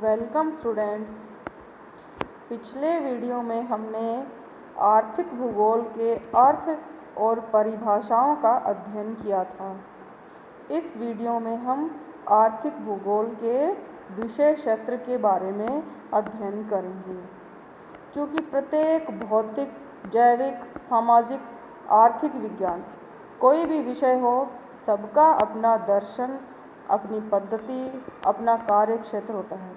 Welcome students. पिछले video में हमने आर्थिक भूगोल के अर्थ और परिभाषाओं का अध्ययन किया था। इस वीडियो में हम आर्थिक भूगोल के विषय क्षेत्र के बारे में अध्ययन करेंगे। चूँकि प्रत्येक भौतिक, जैविक, सामाजिक, आर्थिक विज्ञान कोई भी विषय हो, सबका अपना दर्शन, अपनी पद्धति, अपना कार्य क्षेत्र होता है।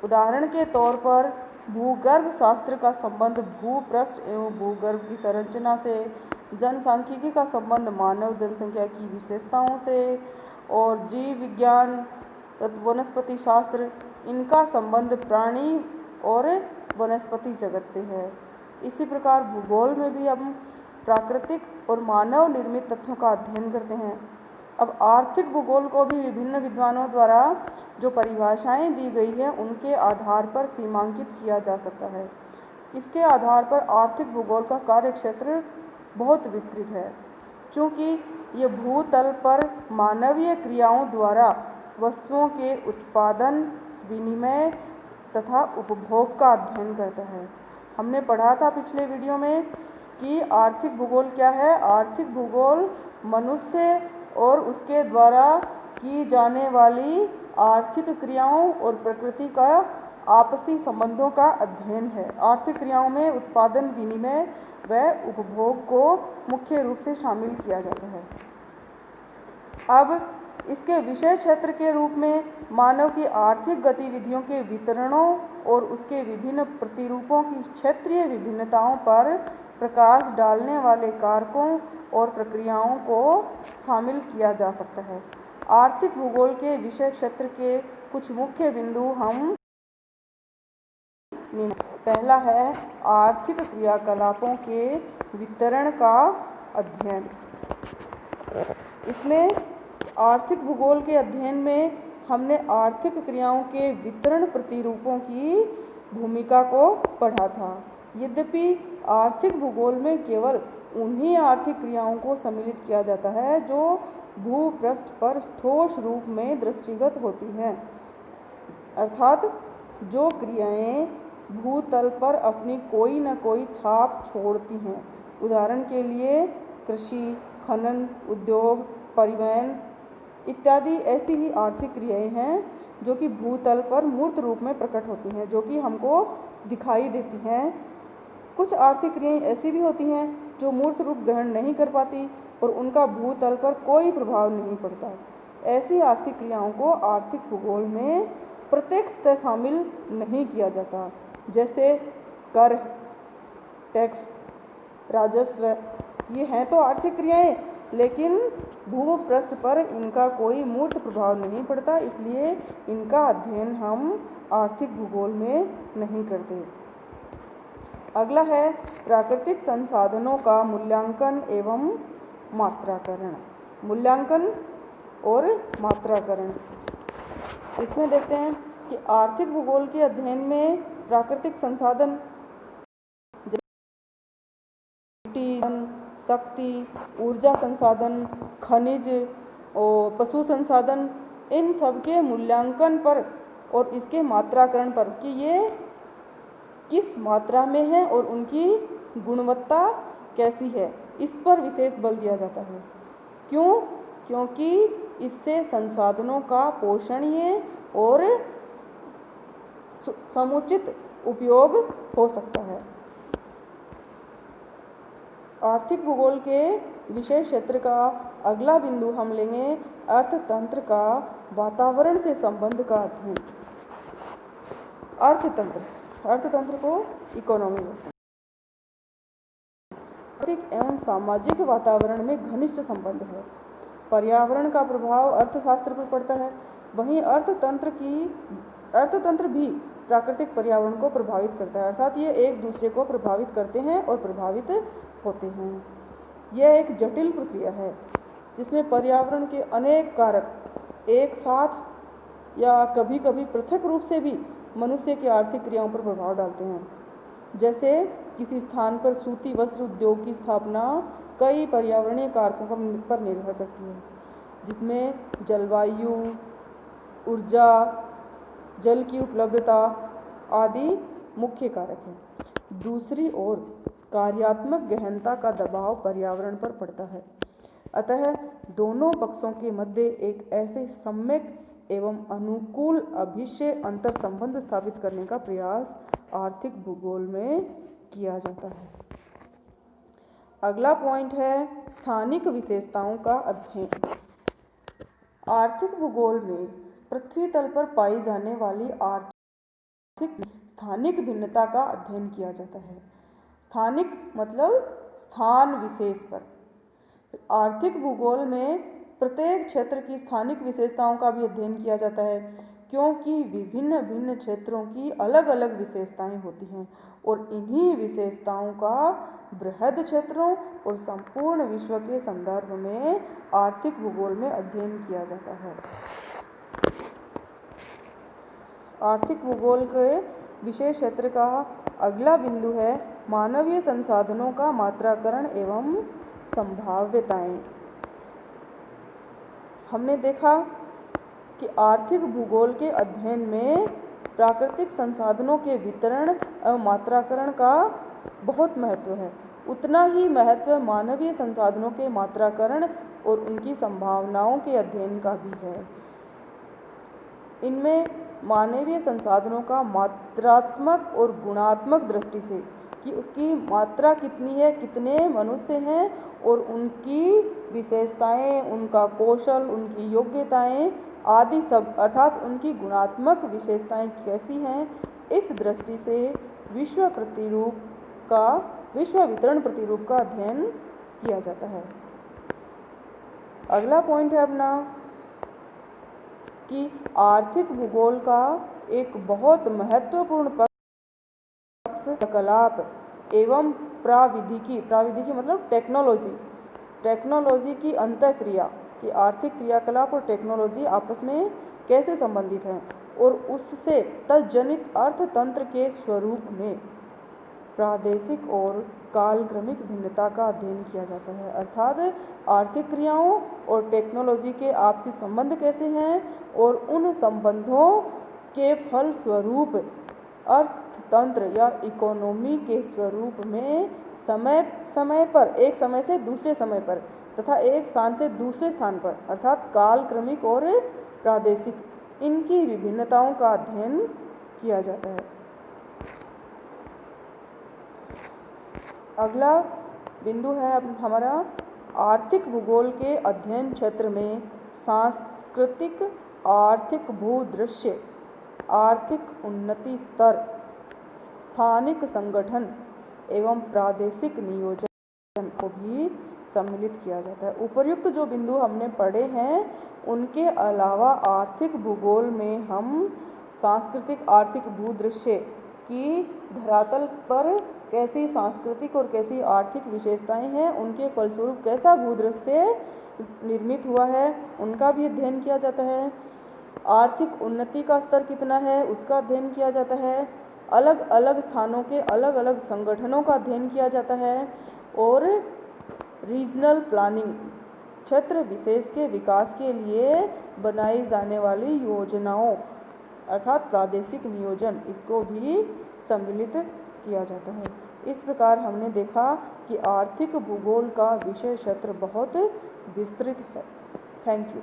उदाहरण के तौर पर भूगर्भ शास्त्र का संबंध भूपृष्ठ एवं भूगर्भ की संरचना से, जनसांख्यिकी का संबंध मानव जनसंख्या की विशेषताओं से, और जीव विज्ञान, वनस्पति शास्त्र, इनका संबंध प्राणी और वनस्पति जगत से है। इसी प्रकार भूगोल में भी हम प्राकृतिक और मानव निर्मित तथ्यों का अध्ययन करते हैं। अब आर्थिक भूगोल को भी विभिन्न विद्वानों द्वारा जो परिभाषाएं दी गई हैं, उनके आधार पर सीमांकित किया जा सकता है। इसके आधार पर आर्थिक भूगोल का कार्यक्षेत्र बहुत विस्तृत है। चूँकि ये भूतल पर मानवीय क्रियाओं द्वारा वस्तुओं के उत्पादन, विनिमय तथा उपभोग का अध्ययन करता है। हमने पढ़ा था पिछले वीडियो में कि आर्थिक भूगोल क्या है। आर्थिक भूगोल मनुष्य और उसके द्वारा की जाने वाली आर्थिक क्रियाओं और प्रकृति का आपसी संबंधों का अध्ययन है। आर्थिक क्रियाओं में उत्पादन, विनिमय व उपभोग को मुख्य रूप से शामिल किया जाता है। अब इसके विषय क्षेत्र के रूप में मानव की आर्थिक गतिविधियों के वितरणों और उसके विभिन्न प्रतिरूपों की क्षेत्रीय विभिन्नताओं पर प्रकाश डालने वाले कारकों और प्रक्रियाओं को शामिल किया जा सकता है। आर्थिक भूगोल के विषय क्षेत्र के कुछ मुख्य बिंदु हम पहला है आर्थिक क्रियाकलापों के वितरण का अध्ययन। इसमें आर्थिक भूगोल के अध्ययन में हमने आर्थिक क्रियाओं के वितरण प्रतिरूपों की भूमिका को पढ़ा था। यद्यपि आर्थिक भूगोल में केवल उन्हीं आर्थिक क्रियाओं को सम्मिलित किया जाता है जो भूपृष्ठ पर ठोस रूप में दृष्टिगत होती हैं, अर्थात जो क्रियाएं भूतल पर अपनी कोई न कोई छाप छोड़ती हैं। उदाहरण के लिए कृषि, खनन, उद्योग, परिवहन इत्यादि ऐसी ही आर्थिक क्रियाएं हैं जो कि भूतल पर मूर्त रूप में प्रकट होती हैं, जो कि हमको दिखाई देती हैं। कुछ आर्थिक क्रियाएं ऐसी भी होती हैं जो मूर्त रूप ग्रहण नहीं कर पाती और उनका भूतल पर कोई प्रभाव नहीं पड़ता। ऐसी आर्थिक क्रियाओं को आर्थिक भूगोल में प्रत्यक्षतः शामिल नहीं किया जाता, जैसे कर, टैक्स, राजस्व। ये हैं तो आर्थिक क्रियाएं, लेकिन भूपृष्ठ पर इनका कोई मूर्त प्रभाव नहीं पड़ता, इसलिए इनका अध्ययन हम आर्थिक भूगोल में नहीं करते। अगला है प्राकृतिक संसाधनों का मूल्यांकन एवं मात्राकरण। मूल्यांकन और मात्राकरण, इसमें देखते हैं कि आर्थिक भूगोल के अध्ययन में प्राकृतिक संसाधन, शक्ति, ऊर्जा संसाधन, खनिज और पशु संसाधन, इन सब के मूल्यांकन पर और इसके मात्राकरण पर कि ये किस मात्रा में है और उनकी गुणवत्ता कैसी है, इस पर विशेष बल दिया जाता है। क्यों? क्योंकि इससे संसाधनों का पोषणीय और समुचित उपयोग हो सकता है। आर्थिक भूगोल के विषय क्षेत्र का अगला बिंदु हम लेंगे अर्थतंत्र का वातावरण से संबंध का अध्ययन। अर्थतंत्र को इकोनॉमी बोलते हैं। आर्थिक एवं सामाजिक वातावरण में घनिष्ठ संबंध है। पर्यावरण का प्रभाव अर्थशास्त्र पर पड़ता है, वहीं अर्थतंत्र भी प्राकृतिक पर्यावरण को प्रभावित करता है, अर्थात ये एक दूसरे को प्रभावित करते हैं और प्रभावित होते हैं। यह एक जटिल प्रक्रिया है जिसमें पर्यावरण के अनेक कारक एक साथ या कभी कभी पृथक रूप से भी मनुष्य की आर्थिक क्रियाओं पर प्रभाव डालते हैं। जैसे किसी स्थान पर सूती वस्त्र उद्योग की स्थापना कई पर्यावरणीय कारकों पर निर्भर करती है, जिसमें जलवायु, ऊर्जा, जल की उपलब्धता आदि मुख्य कारक हैं। दूसरी ओर कार्यात्मक गहनता का दबाव पर्यावरण पर पड़ता है। अतः दोनों पक्षों के मध्य एक ऐसे सम्यक एवं अनुकूल अभिष्य अंतर संबंध स्थापित करने का प्रयास आर्थिक भूगोल में किया जाता है। अगला पॉइंट है स्थानिक विशेषताओं का अध्ययन। आर्थिक भूगोल में पृथ्वी तल पर पाई जाने वाली आर्थिक स्थानिक भिन्नता का अध्ययन किया जाता है। स्थानिक मतलब स्थान विशेष पर। आर्थिक भूगोल में प्रत्येक क्षेत्र की स्थानिक विशेषताओं का भी अध्ययन किया जाता है, क्योंकि विभिन्न भिन्न क्षेत्रों की अलग अलग विशेषताएं होती हैं और इन्हीं विशेषताओं का बृहद क्षेत्रों और संपूर्ण विश्व के संदर्भ में आर्थिक भूगोल में अध्ययन किया जाता है। आर्थिक भूगोल के विशेष क्षेत्र का अगला बिंदु है मानवीय संसाधनों का मात्राकरण एवं संभाव्यताएं। हमने देखा कि आर्थिक भूगोल के अध्ययन में प्राकृतिक संसाधनों के वितरण एवं मात्राकरण का बहुत महत्व है। उतना ही महत्व मानवीय संसाधनों के मात्राकरण और उनकी संभावनाओं के अध्ययन का भी है। इनमें मानवीय संसाधनों का मात्रात्मक और गुणात्मक दृष्टि से कि उसकी मात्रा कितनी है, कितने मनुष्य हैं और उनकी विशेषताएं, उनका कौशल, उनकी योग्यताएं आदि सब, अर्थात उनकी गुणात्मक विशेषताएं कैसी हैं, इस दृष्टि से विश्व वितरण प्रतिरूप का अध्ययन किया जाता है। अगला पॉइंट है अपना कि आर्थिक भूगोल का एक बहुत महत्वपूर्ण पक्ष क्रियाकलाप एवं प्राविधिकी मतलब टेक्नोलॉजी की अंतःक्रिया कि आर्थिक क्रियाकलाप और टेक्नोलॉजी आपस में कैसे संबंधित हैं और उससे तज्जनित अर्थतंत्र के स्वरूप में प्रादेशिक और कालक्रमिक भिन्नता का अध्ययन किया जाता है। अर्थात आर्थिक क्रियाओं और टेक्नोलॉजी के आपसी संबंध कैसे हैं और उन संबंधों के फल स्वरूप अर्थतंत्र या इकोनॉमी के स्वरूप में समय पर एक समय से दूसरे समय पर तथा एक स्थान से दूसरे स्थान पर अर्थात कालक्रमिक और प्रादेशिक इनकी विभिन्नताओं का अध्ययन किया जाता है। अगला बिंदु है हमारा आर्थिक भूगोल के अध्ययन क्षेत्र में सांस्कृतिक आर्थिक भूदृश्य, आर्थिक उन्नति स्तर, स्थानिक संगठन एवं प्रादेशिक नियोजन को भी सम्मिलित किया जाता है। उपर्युक्त जो बिंदु हमने पढ़े हैं उनके अलावा आर्थिक भूगोल में हम सांस्कृतिक आर्थिक भूदृश्य की धरातल पर कैसी सांस्कृतिक और कैसी आर्थिक विशेषताएं हैं, उनके फलस्वरूप कैसा भूदृश्य निर्मित हुआ है उनका भी अध्ययन किया जाता है। आर्थिक उन्नति का स्तर कितना है उसका अध्ययन किया जाता है। अलग अलग स्थानों के अलग अलग संगठनों का अध्ययन किया जाता है और रीजनल प्लानिंग क्षेत्र विशेष के विकास के लिए बनाई जाने वाली योजनाओं अर्थात प्रादेशिक नियोजन इसको भी सम्मिलित किया जाता है। इस प्रकार हमने देखा कि आर्थिक भूगोल का विषय क्षेत्र बहुत विस्तृत है। Thank you.